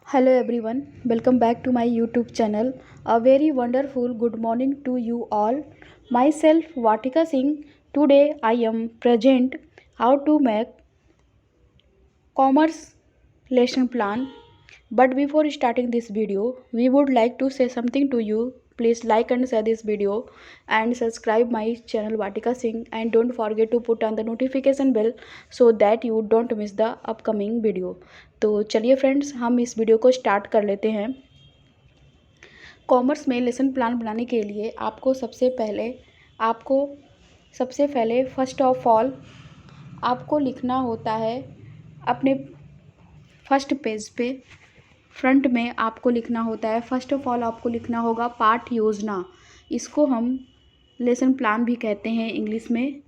Hello everyone, welcome back to my YouTube channel. A very wonderful good morning to you all. Myself Vatika Singh. Today I am present how to make commerce lesson plan. But before starting this video, we would like to say something to you. Please like and share this video and subscribe my channel Vatika Singh, and don't forget to put on the notification bell so that you don't miss the upcoming video. तो चलिए friends, हम इस video को start कर लेते हैं। Commerce में lesson plan बनाने के लिए आपको सबसे पहले फर्स्ट ऑफ ऑल आपको लिखना होता है अपने फर्स्ट पेज पे, फ्रंट में आपको लिखना होता है। फर्स्ट ऑफ ऑल आपको लिखना होगा पाठ योजना। इसको हम लेसन प्लान भी कहते हैं इंग्लिश में।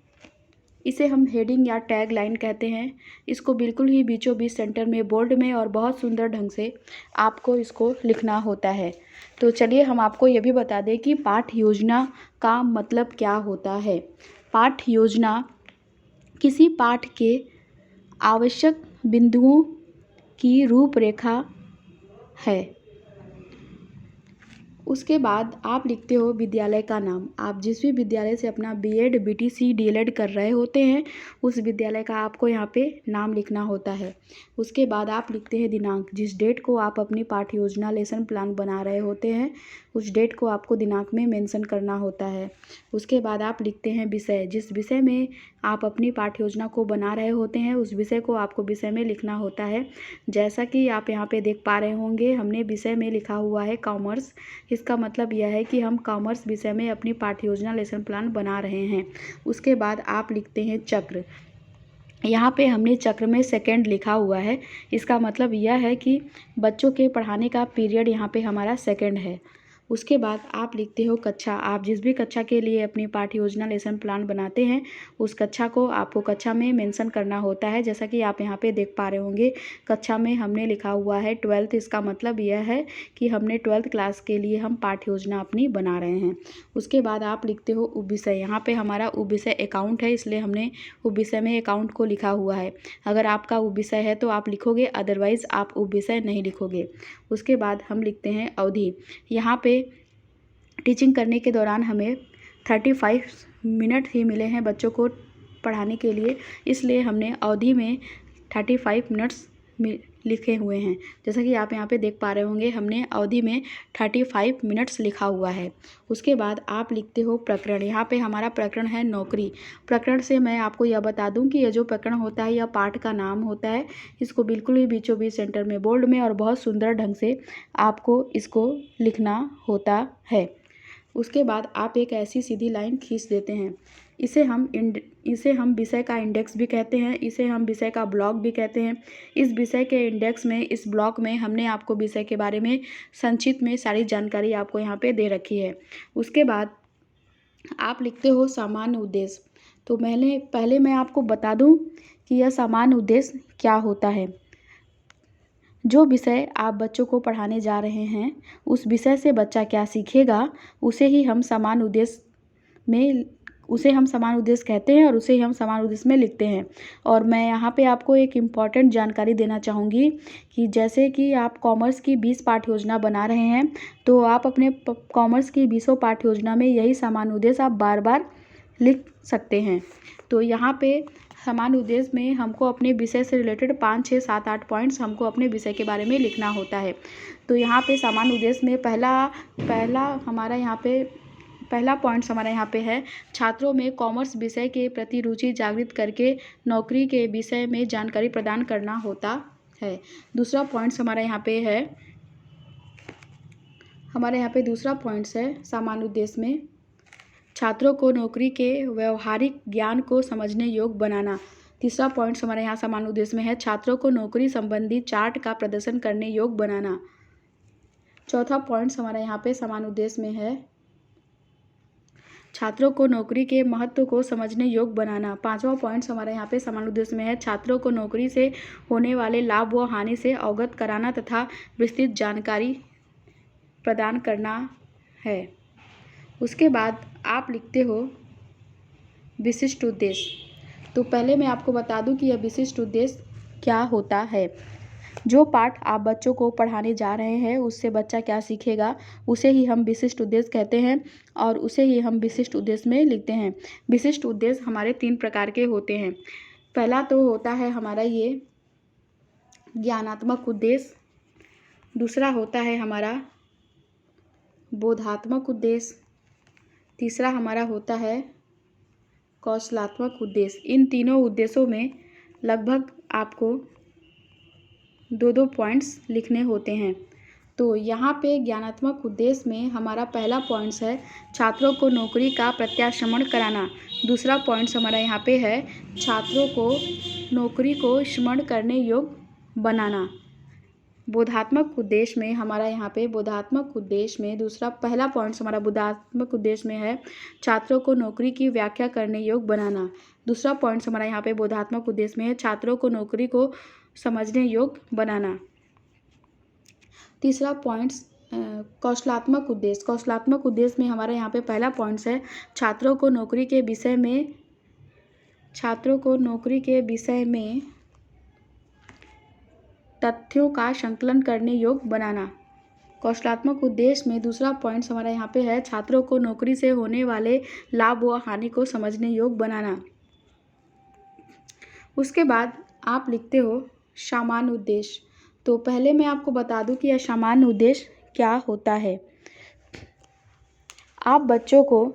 इसे हम हेडिंग या टैग लाइन कहते हैं। इसको बिल्कुल ही बीचों बीच सेंटर में बोल्ड में और बहुत सुंदर ढंग से आपको इसको लिखना होता है। तो चलिए हम आपको ये भी बता दें कि पाठ योजना का मतलब क्या होता है। पाठ योजना किसी पाठ के आवश्यक बिंदुओं की रूपरेखा है। उसके बाद आप लिखते हो विद्यालय का नाम। आप जिस भी विद्यालय से अपना बीएड, बीटीसी, डीएलएड कर रहे होते हैं उस विद्यालय का आपको यहाँ पे नाम लिखना होता है। उसके बाद आप लिखते हैं दिनांक। जिस डेट को आप अपनी पाठ्य योजना लेसन प्लान बना रहे होते हैं उस डेट को आपको दिनांक में मेंशन करना होता है। उसके बाद आप लिखते हैं विषय। जिस विषय में आप अपनी पाठ्य योजना को बना रहे होते हैं उस विषय को आपको विषय में लिखना होता है। जैसा कि आप यहाँ पे देख पा रहे होंगे, हमने विषय में लिखा हुआ है कॉमर्स। इसका मतलब यह है कि हम कॉमर्स विषय में अपनी पाठ्य योजना लेसन प्लान बना रहे हैं। उसके बाद आप लिखते हैं चक्र। यहाँ पे हमने चक्र में सेकंड लिखा हुआ है। इसका मतलब यह है कि बच्चों के पढ़ाने का पीरियड यहाँ पे हमारा सेकंड है। उसके बाद आप लिखते हो कक्षा। आप जिस भी कक्षा के लिए अपनी पाठ्य योजना लेसन प्लान बनाते हैं उस कक्षा को आपको कक्षा में मेंशन करना होता है। जैसा कि आप यहाँ पे देख पा रहे होंगे, कक्षा में हमने लिखा हुआ है 12th। इसका मतलब यह है कि हमने 12th क्लास के लिए हम पाठ्य योजना अपनी बना रहे हैं। उसके बाद आप लिखते हो उपविषय। यहाँ पे हमारा उपविषय अकाउंट है, इसलिए हमने उपविषय में अकाउंट को लिखा हुआ है। अगर आपका उपविषय है तो आप लिखोगे, अदरवाइज़ आप उपविषय नहीं लिखोगे। उसके बाद हम लिखते हैं अवधि। यहाँ पे टीचिंग करने के दौरान हमें 35 मिनट ही मिले हैं बच्चों को पढ़ाने के लिए, इसलिए हमने अवधि में 35 मिनट्स लिखे हुए हैं। जैसा कि आप यहाँ पे देख पा रहे होंगे, हमने अवधि में 35 मिनट्स लिखा हुआ है। उसके बाद आप लिखते हो प्रकरण। यहाँ पे हमारा प्रकरण है नौकरी। प्रकरण से मैं आपको यह बता दूं कि यह जो प्रकरण होता है यह पाठ का नाम होता है। इसको बिल्कुल ही बीचों बीच सेंटर में बोल्ड में और बहुत सुंदर ढंग से आपको इसको लिखना होता है। उसके बाद आप एक ऐसी सीधी लाइन खींच देते हैं। इसे हम विषय का इंडेक्स भी कहते हैं। इसे हम विषय का ब्लॉक भी कहते हैं। इस विषय के इंडेक्स में, इस ब्लॉक में हमने आपको विषय के बारे में संक्षिप्त में सारी जानकारी आपको यहाँ पे दे रखी है। उसके बाद आप लिखते हो सामान्य उद्देश्य। तो पहले मैं आपको बता दूं कि यह सामान्य उद्देश्य क्या होता है। जो विषय आप बच्चों को पढ़ाने जा रहे हैं उस विषय से बच्चा क्या सीखेगा उसे हम सामान्य उद्देश्य कहते हैं और उसे हम सामान्य उद्देश्य में लिखते हैं। और मैं यहाँ पे आपको एक इम्पॉर्टेंट जानकारी देना चाहूँगी कि जैसे कि आप कॉमर्स की 20 पाठ्य योजना बना रहे हैं तो आप अपने कॉमर्स की 20 पाठ्य योजना में यही सामान्य उद्देश्य आप बार बार लिख सकते हैं। तो यहाँ पे सामान्य उद्देश्य में हमको अपने विषय से रिलेटेड 5, 6, 7, 8 पॉइंट्स हमको अपने विषय के बारे में लिखना होता है। तो यहाँ पे सामान्य उद्देश्य में पहला पॉइंट्स हमारा यहाँ पे है, छात्रों में कॉमर्स विषय के प्रति रुचि जागृत करके नौकरी के विषय में जानकारी प्रदान करना होता है। दूसरा पॉइंट्स हमारा यहाँ पे दूसरा पॉइंट्स है सामान्य उद्देश्य में छात्रों को नौकरी के व्यवहारिक ज्ञान को समझने योग्य बनाना। तीसरा पॉइंट्स हमारे यहाँ सामान्य उद्देश्य में है छात्रों को नौकरी संबंधी चार्ट का प्रदर्शन करने योग्य बनाना। चौथा पॉइंट्स हमारे यहाँ पे सामान्य उद्देश्य में है छात्रों को नौकरी के महत्व को समझने योग्य बनाना। पांचवा पॉइंट्स हमारे यहाँ पे सामान्य उद्देश्य में है छात्रों को नौकरी से होने वाले लाभ व हानि से अवगत कराना तथा विस्तृत जानकारी प्रदान करना है। उसके बाद आप लिखते हो विशिष्ट उद्देश्य। तो पहले मैं आपको बता दूं कि यह विशिष्ट उद्देश्य क्या होता है। जो पाठ आप बच्चों को पढ़ाने जा रहे हैं उससे बच्चा क्या सीखेगा, उसे ही हम विशिष्ट उद्देश्य कहते हैं और उसे ही हम विशिष्ट उद्देश्य में लिखते हैं। विशिष्ट उद्देश्य हमारे 3 प्रकार के होते हैं। पहला तो होता है हमारा ये ज्ञानात्मक उद्देश्य, दूसरा होता है हमारा बोधात्मक उद्देश्य, तीसरा हमारा होता है कौशलात्मक उद्देश्य। इन तीनों उद्देश्यों में लगभग आपको 2-2 पॉइंट्स लिखने होते हैं। तो यहाँ पे ज्ञानात्मक उद्देश्य में हमारा पहला पॉइंट्स है छात्रों को नौकरी का प्रत्याशमन कराना। दूसरा पॉइंट्स हमारा यहाँ पे है छात्रों को नौकरी को स्मरण करने योग्य बनाना। बोधात्मक उद्देश्य में हमारा यहाँ पे बोधात्मक उद्देश्य में दूसरा पहला पॉइंट्स हमारा बोधात्मक उद्देश्य में है छात्रों को नौकरी की व्याख्या करने योग्य बनाना। दूसरा पॉइंट्स हमारा यहाँ पे बोधात्मक उद्देश्य में है छात्रों को नौकरी को समझने योग्य बनाना। तीसरा पॉइंट्स कौशलात्मक उद्देश्य। कौशलात्मक उद्देश्य में हमारा यहाँ पे पहला पॉइंट्स है छात्रों को नौकरी के विषय में तथ्यों का संकलन करने योग्य बनाना। कौशलात्मक उद्देश्य में दूसरा पॉइंट्स हमारा यहाँ पे है छात्रों को नौकरी से होने वाले लाभ व हानि को समझने योग्य बनाना। उसके बाद आप लिखते हो सामान्य उद्देश्य। तो पहले मैं आपको बता दूं कि यह सामान्य उद्देश्य क्या होता है। आप बच्चों को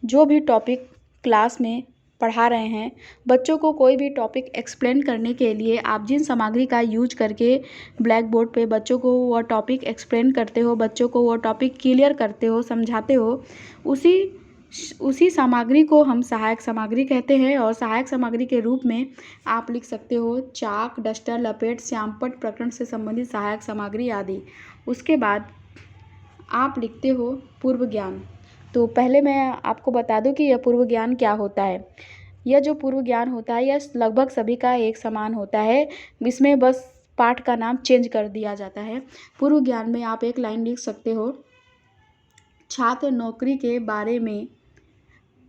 जो भी टॉपिक क्लास में पढ़ा रहे हैं, बच्चों को कोई भी टॉपिक एक्सप्लेन करने के लिए आप जिन सामग्री का यूज करके ब्लैक बोर्ड पे बच्चों को वह टॉपिक एक्सप्लेन करते हो, बच्चों को वह टॉपिक क्लियर करते हो, समझाते हो, उसी सामग्री को हम सहायक सामग्री कहते हैं। और सहायक सामग्री के रूप में आप लिख सकते हो चाक, डस्टर, लपेट, श्यामपट्ट, प्रकरण से संबंधित सहायक सामग्री आदि। उसके बाद आप लिखते हो पूर्व ज्ञान। तो पहले मैं आपको बता दूं कि यह पूर्व ज्ञान क्या होता है। यह जो पूर्व ज्ञान होता है यह लगभग सभी का एक समान होता है, इसमें बस पाठ का नाम चेंज कर दिया जाता है। पूर्व ज्ञान में आप एक लाइन लिख सकते हो छात्र नौकरी के बारे में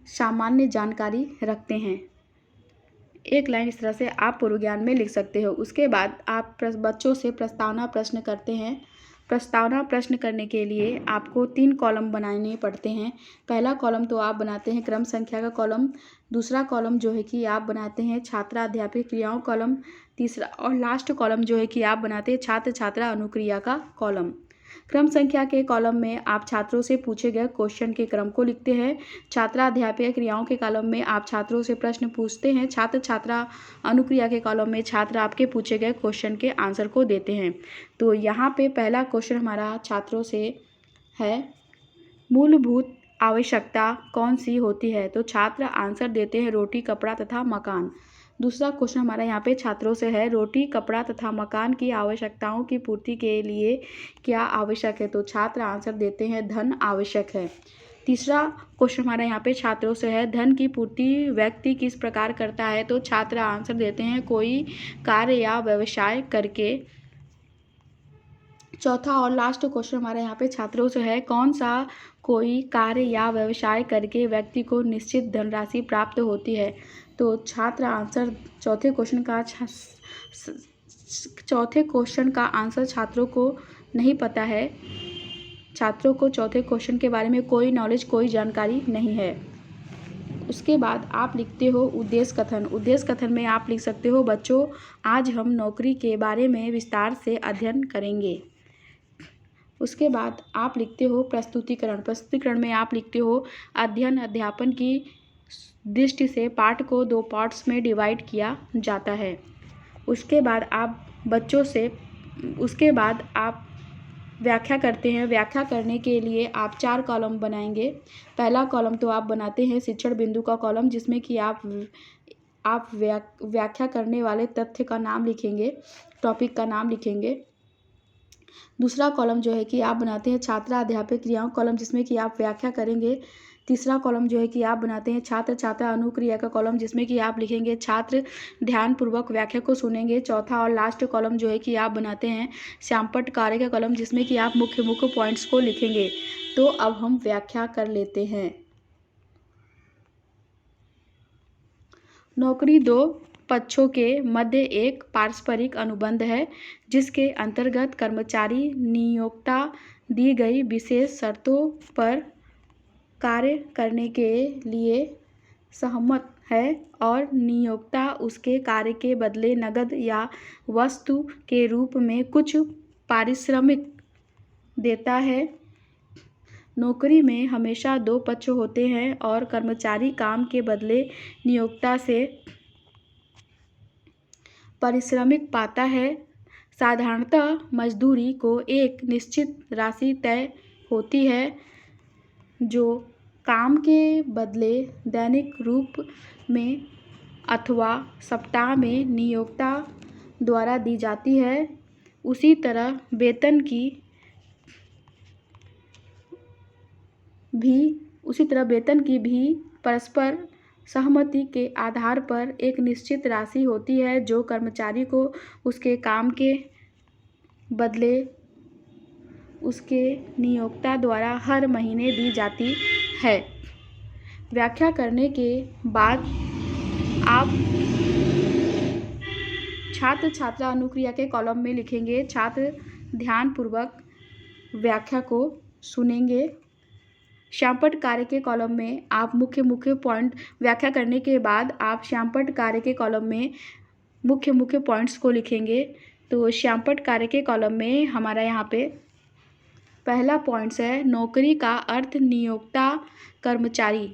सामान्य जानकारी रखते हैं। एक लाइन इस तरह से आप पूर्व ज्ञान में लिख सकते हो। उसके बाद आप बच्चों से प्रस्तावना प्रश्न करते हैं। प्रस्तावना प्रश्न करने के लिए आपको 3 कॉलम बनाने पड़ते हैं। पहला कॉलम तो आप बनाते हैं क्रम संख्या का कॉलम, दूसरा कॉलम जो है कि आप बनाते हैं छात्रा अध्यापक क्रियाओं कॉलम, तीसरा और लास्ट कॉलम जो है कि आप बनाते हैं छात्र छात्रा अनुक्रिया का कॉलम। क्रम संख्या के कॉलम में आप छात्रों से पूछे गए क्वेश्चन के क्रम को लिखते हैं। छात्रा अध्यापक क्रियाओं के कॉलम में आप छात्रों से प्रश्न पूछते हैं। छात्र छात्रा अनुक्रिया के कॉलम में छात्र आपके पूछे गए क्वेश्चन के आंसर को देते हैं। तो यहाँ पे पहला क्वेश्चन हमारा छात्रों से है मूलभूत आवश्यकता कौन सी होती है। तो छात्र आंसर देते हैं रोटी, कपड़ा तथा मकान। दूसरा क्वेश्चन हमारा यहाँ पे छात्रों से है रोटी, कपड़ा तथा मकान की आवश्यकताओं की पूर्ति के लिए क्या आवश्यक है। तो छात्र आंसर देते हैं धन आवश्यक है। तीसरा क्वेश्चन हमारा यहाँ पे छात्रों से है धन की पूर्ति व्यक्ति किस प्रकार करता है। तो छात्र आंसर देते हैं कोई कार्य या व्यवसाय करके। चौथा और लास्ट क्वेश्चन हमारे यहाँ पे छात्रों से है कौन सा कोई कार्य या व्यवसाय करके व्यक्ति को निश्चित धनराशि प्राप्त होती है। तो छात्र आंसर चौथे क्वेश्चन का आंसर छात्रों को नहीं पता है। छात्रों को चौथे क्वेश्चन के बारे में कोई नॉलेज, कोई जानकारी नहीं है। उसके बाद आप लिखते हो उद्देश्य कथन। उद्देश्य कथन में आप लिख सकते हो बच्चों आज हम नौकरी के बारे में विस्तार से अध्ययन करेंगे। उसके बाद आप लिखते हो प्रस्तुतिकरण। प्रस्तुतिकरण में आप लिखते हो अध्ययन अध्यापन की दृष्टि से पाठ को 2 पार्ट्स में डिवाइड किया जाता है। उसके बाद आप व्याख्या करते हैं। व्याख्या करने के लिए आप 4 कॉलम बनाएंगे। पहला कॉलम तो आप बनाते हैं शिक्षण बिंदु का कॉलम, जिसमें कि आप व्याख्या करने वाले तथ्य का नाम लिखेंगे, टॉपिक का नाम लिखेंगे। दूसरा कॉलम जो है कि आप बनाते हैं छात्रा अध्यापक क्रियाओं कॉलम, जिसमें कि आप व्याख्या करेंगे। तीसरा कॉलम जो है कि आप बनाते हैं छात्र छात्रा अनुक्रिया का कॉलम, जिसमें कि आप लिखेंगे छात्र ध्यानपूर्वक व्याख्या को सुनेंगे। चौथा और लास्ट कॉलम जो है कि आप बनाते हैं श्यामपट्ट कार्य का कॉलम, जिसमें कि आप मुख्य पॉइंट्स को लिखेंगे। तो अब हम व्याख्या कर लेते हैं। नौकरी 2 पक्षों के मध्य एक पारस्परिक अनुबंध है जिसके अंतर्गत कर्मचारी नियोक्ता दी गई विशेष शर्तों पर कार्य करने के लिए सहमत है और नियोक्ता उसके कार्य के बदले नकद या वस्तु के रूप में कुछ पारिश्रमिक देता है। नौकरी में हमेशा दो पक्ष होते हैं और कर्मचारी काम के बदले नियोक्ता से पारिश्रमिक पाता है। साधारणतः मजदूरी को एक निश्चित राशि तय होती है जो काम के बदले दैनिक रूप में अथवा सप्ताह में नियोक्ता द्वारा दी जाती है। उसी तरह वेतन की भी परस्पर सहमति के आधार पर एक निश्चित राशि होती है जो कर्मचारी को उसके काम के बदले उसके नियोक्ता द्वारा हर महीने दी जाती है। व्याख्या करने के बाद आप छात्र छात्रा अनुक्रिया के कॉलम में लिखेंगे। छात्र ध्यानपूर्वक व्याख्या को सुनेंगे। श्यामपट्ट कार्य के कॉलम में आप मुख्य पॉइंट व्याख्या करने के बाद आप श्यामपट्ट कार्य के कॉलम में मुख्य पॉइंट्स को लिखेंगे। तो श्यामपट्ट कार्य के कॉलम में हमारा यहाँ पे पहला पॉइंट्स है नौकरी का अर्थ नियोक्ता कर्मचारी।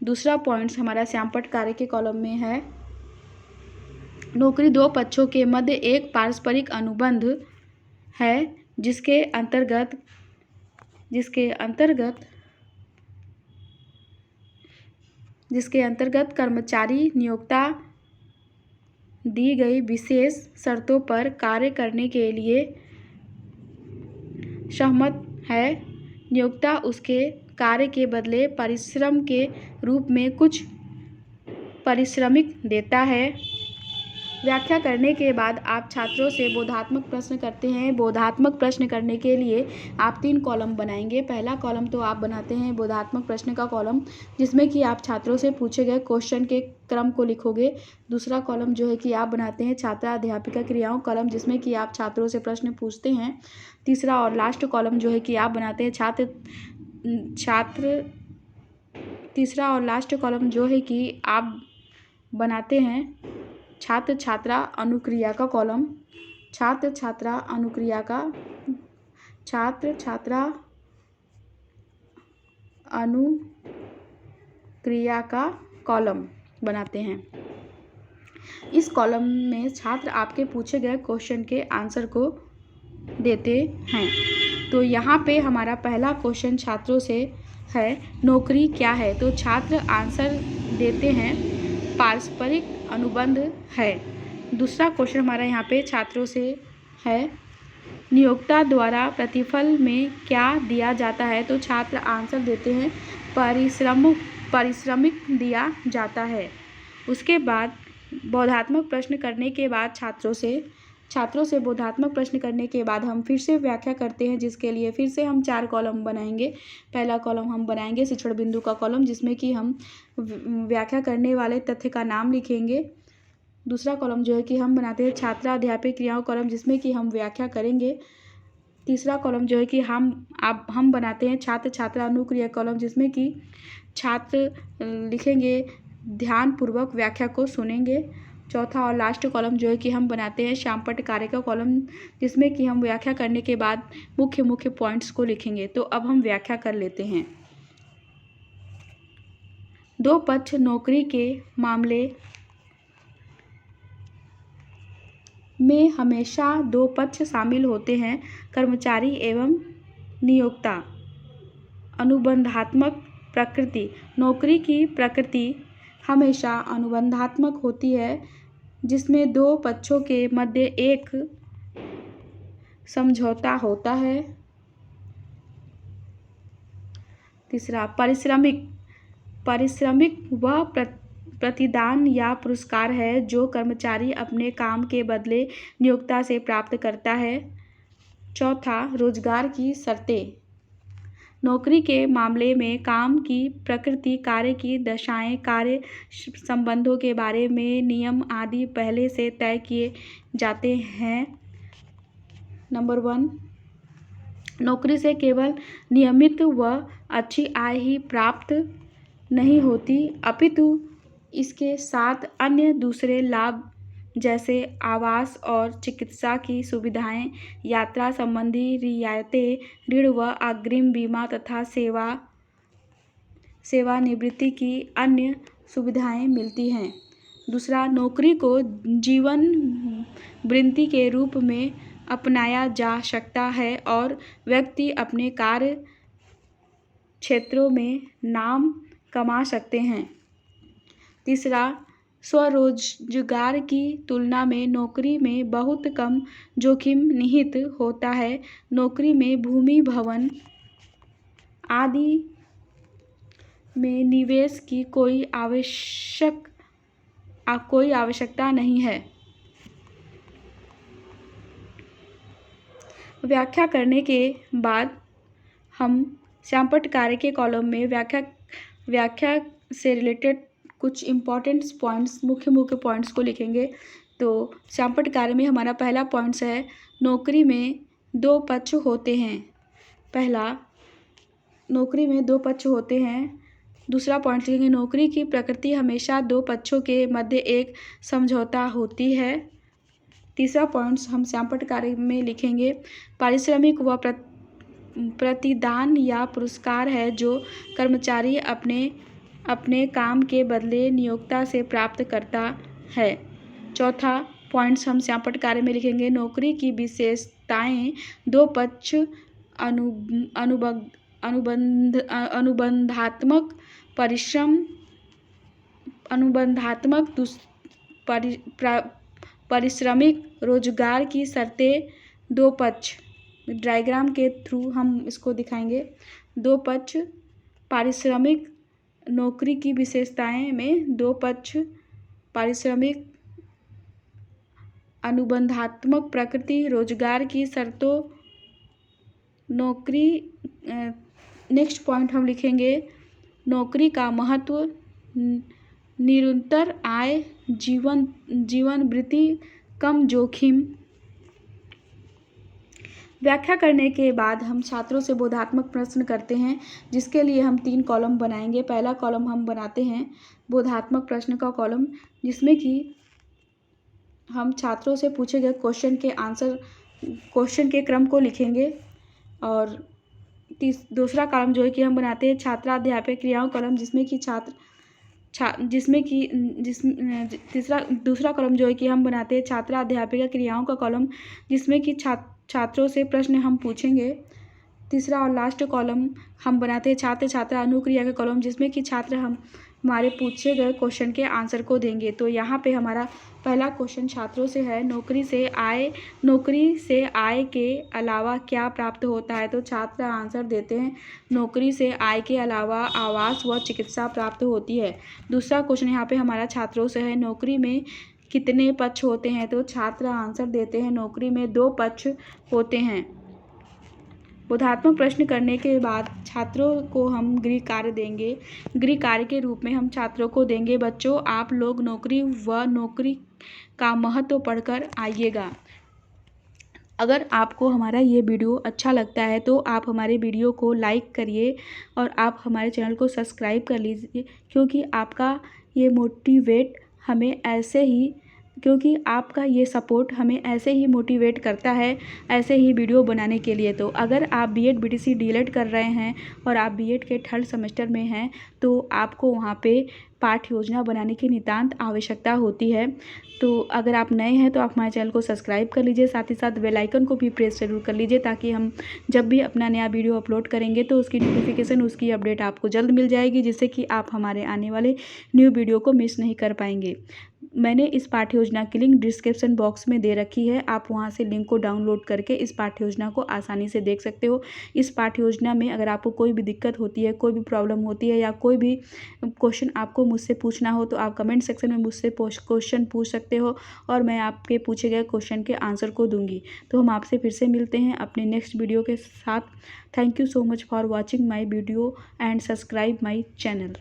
दूसरा पॉइंट्स हमारा श्यामपट्ट कार्य के कॉलम में है नौकरी दो पक्षों के मध्य एक पारस्परिक अनुबंध है जिसके अंतर्गत कर्मचारी नियोक्ता दी गई विशेष शर्तों पर कार्य करने के लिए सहमत है। नियोक्ता उसके कार्य के बदले परिश्रम के रूप में कुछ पारिश्रमिक देता है। व्याख्या करने के बाद आप छात्रों से बोधात्मक प्रश्न करते हैं। बोधात्मक प्रश्न करने के लिए आप 3 कॉलम बनाएंगे। पहला कॉलम तो आप बनाते हैं बोधात्मक प्रश्न का कॉलम जिसमें कि आप छात्रों से पूछे गए क्वेश्चन के क्रम को लिखोगे। दूसरा कॉलम जो है कि आप बनाते हैं छात्रा अध्यापिका क्रियाओं कॉलम जिसमें कि आप छात्रों से प्रश्न पूछते हैं। तीसरा और लास्ट कॉलम जो है कि आप बनाते हैं तीसरा और लास्ट कॉलम जो है कि आप बनाते हैं छात्र छात्रा अनुक्रिया का कॉलम। छात्र छात्रा अनुक्रिया का कॉलम बनाते हैं। इस कॉलम में छात्र आपके पूछे गए क्वेश्चन के आंसर को देते हैं। तो यहाँ पे हमारा पहला क्वेश्चन छात्रों से है नौकरी क्या है। तो छात्र आंसर देते हैं पारस्परिक अनुबंध है। दूसरा क्वेश्चन हमारा यहाँ पे छात्रों से है नियोक्ता द्वारा प्रतिफल में क्या दिया जाता है। तो छात्र आंसर देते हैं पारिश्रमिक दिया जाता है। उसके बाद बोधात्मक प्रश्न करने के बाद छात्रों से बोधात्मक प्रश्न करने के बाद हम फिर से व्याख्या करते हैं जिसके लिए फिर से हम 4 कॉलम बनाएंगे। पहला कॉलम हम बनाएंगे शिक्षण बिंदु का कॉलम जिसमें कि हम व्याख्या करने वाले तथ्य का नाम लिखेंगे। दूसरा कॉलम जो है कि हम बनाते हैं छात्रा अध्यापक क्रियाओं कॉलम जिसमें कि हम व्याख्या करेंगे। तीसरा कॉलम जो है कि हम बनाते हैं छात्र छात्रा अनुक्रिया कॉलम जिसमें कि छात्र लिखेंगे ध्यानपूर्वक व्याख्या को सुनेंगे। चौथा और लास्ट कॉलम जो है कि हम बनाते हैं श्यामपट्ट कार्य का कॉलम जिसमें कि हम व्याख्या करने के बाद मुख्य पॉइंट्स को लिखेंगे। तो अब हम व्याख्या कर लेते हैं। दो पक्ष नौकरी के मामले में हमेशा 2 पक्ष शामिल होते हैं कर्मचारी एवं नियोक्ता। अनुबंधात्मक प्रकृति नौकरी की प्रकृति हमेशा अनुबंधात्मक होती है जिसमें 2 पक्षों के मध्य एक समझौता होता है। तीसरा पारिश्रमिक वह प्रतिदान या पुरस्कार है जो कर्मचारी अपने काम के बदले नियोक्ता से प्राप्त करता है। चौथा रोजगार की शर्तें नौकरी के मामले में काम की प्रकृति, कार्य की दशाएं, कार्य संबंधों के बारे में नियम आदि पहले से तय किए जाते हैं। नंबर 1, नौकरी से केवल नियमित व अच्छी आय ही प्राप्त नहीं होती, अपितु इसके साथ अन्य दूसरे लाभ जैसे आवास और चिकित्सा की सुविधाएं, यात्रा संबंधी रियायतें, ऋण व अग्रिम बीमा तथा सेवानिवृत्ति की अन्य सुविधाएं मिलती हैं। दूसरा, नौकरी को जीवन वृत्ति के रूप में अपनाया जा सकता है और व्यक्ति अपने कार्य क्षेत्रों में नाम कमा सकते हैं। तीसरा, स्वरोजगार की तुलना में नौकरी में बहुत कम जोखिम निहित होता है। नौकरी में भूमि, भवन आदि में निवेश की कोई आवश्यकता नहीं है। व्याख्या करने के बाद हम श्यामपट्ट कार्य के कॉलम में व्याख्या से रिलेटेड कुछ इम्पॉर्टेंट पॉइंट्स, मुख्य पॉइंट्स को लिखेंगे। तो श्यामपट्ट कार्य में हमारा पहला पॉइंट्स है, नौकरी में 2 पक्ष होते हैं। पहला, नौकरी में 2 पक्ष होते हैं। दूसरा पॉइंट लिखेंगे, नौकरी की प्रकृति हमेशा 2 पक्षों के मध्य एक समझौता होती है। तीसरा पॉइंट्स हम श्यामपट्ट कार्य में लिखेंगे, पारिश्रमिक व प्रतिदान या पुरस्कार है जो कर्मचारी अपने काम के बदले नियोक्ता से प्राप्त करता है। चौथा पॉइंट्स हम श्यामपट्ट कार्य में लिखेंगे, नौकरी की विशेषताएं 2 पक्ष अनुबंधात्मक पारिश्रमिक रोजगार की शर्तें 2 पक्ष, डायग्राम के थ्रू हम इसको दिखाएंगे। 2 पक्ष पारिश्रमिक, नौकरी की विशेषताएं में 2 पक्ष पारिश्रमिक, अनुबंधात्मक प्रकृति, रोजगार की शर्तों, नौकरी। नेक्स्ट पॉइंट हम लिखेंगे, नौकरी का महत्व, निरंतर आय, जीवन वृत्ति, कम जोखिम। व्याख्या करने के बाद हम छात्रों से बोधात्मक प्रश्न करते हैं, जिसके लिए हम 3 कॉलम बनाएंगे। पहला कॉलम हम बनाते हैं बोधात्मक प्रश्न का कॉलम, जिसमें कि हम छात्रों से पूछे गए क्वेश्चन के क्रम को लिखेंगे। और दूसरा कॉलम जो है कि हम बनाते हैं छात्राध्यापक क्रियाओं कॉलम, दूसरा कॉलम जो है कि हम बनाते हैं छात्राध्यापिका क्रियाओं का कॉलम, जिसमें कि छात्रों से प्रश्न हम पूछेंगे। तीसरा और लास्ट कॉलम हम बनाते हैं छात्र छात्रा अनुक्रिया का कॉलम, जिसमें कि छात्र हमारे पूछे गए क्वेश्चन के आंसर को देंगे। तो यहाँ पे हमारा पहला क्वेश्चन छात्रों से है, नौकरी से आय के अलावा क्या प्राप्त होता है? तो छात्र आंसर देते हैं, नौकरी से आय के अलावा आवास व चिकित्सा प्राप्त होती है। दूसरा क्वेश्चन यहाँ पे हमारा छात्रों से है, नौकरी में कितने पक्ष होते हैं? तो छात्र आंसर देते हैं, नौकरी में 2 पक्ष होते हैं। बोधात्मक प्रश्न करने के बाद छात्रों को हम गृह कार्य देंगे। गृह कार्य के रूप में हम छात्रों को देंगे, बच्चों आप लोग नौकरी का महत्व पढ़कर आइएगा। अगर आपको हमारा ये वीडियो अच्छा लगता है तो आप हमारे वीडियो को लाइक करिए और आप हमारे चैनल को सब्सक्राइब कर लीजिए, क्योंकि आपका ये मोटिवेट हमें ऐसे ही क्योंकि आपका ये सपोर्ट हमें ऐसे ही मोटिवेट करता है, ऐसे ही वीडियो बनाने के लिए। तो अगर आप बीएड बीटीसी डीएलएड कर रहे हैं और आप बीएड के 3rd सेमेस्टर में हैं, तो आपको वहाँ पे पाठ योजना बनाने की नितांत आवश्यकता होती है। तो अगर आप नए हैं तो आप हमारे चैनल को सब्सक्राइब कर लीजिए, साथ ही साथ बेल आइकन को भी प्रेस जरूर कर लीजिए, ताकि हम जब भी अपना नया वीडियो अपलोड करेंगे तो उसकी नोटिफिकेशन, उसकी अपडेट आपको जल्द मिल जाएगी, जिससे कि आप हमारे आने वाले न्यू वीडियो को मिस नहीं कर पाएंगे। मैंने इस पाठ्य योजना की लिंक डिस्क्रिप्शन बॉक्स में दे रखी है। आप वहां से लिंक को डाउनलोड करके इस पाठ्य योजना को आसानी से देख सकते हो। इस पाठ्य योजना में अगर आपको कोई भी दिक्कत होती है, कोई भी प्रॉब्लम होती है या कोई भी क्वेश्चन आपको मुझसे पूछना हो तो आप कमेंट सेक्शन में मुझसे क्वेश्चन पूछ सकते हो और मैं आपके पूछे गए क्वेश्चन के आंसर को दूंगी। तो हम आपसे फिर से मिलते हैं अपने नेक्स्ट वीडियो के साथ। Thank you so much for watching my video and subscribe my channel.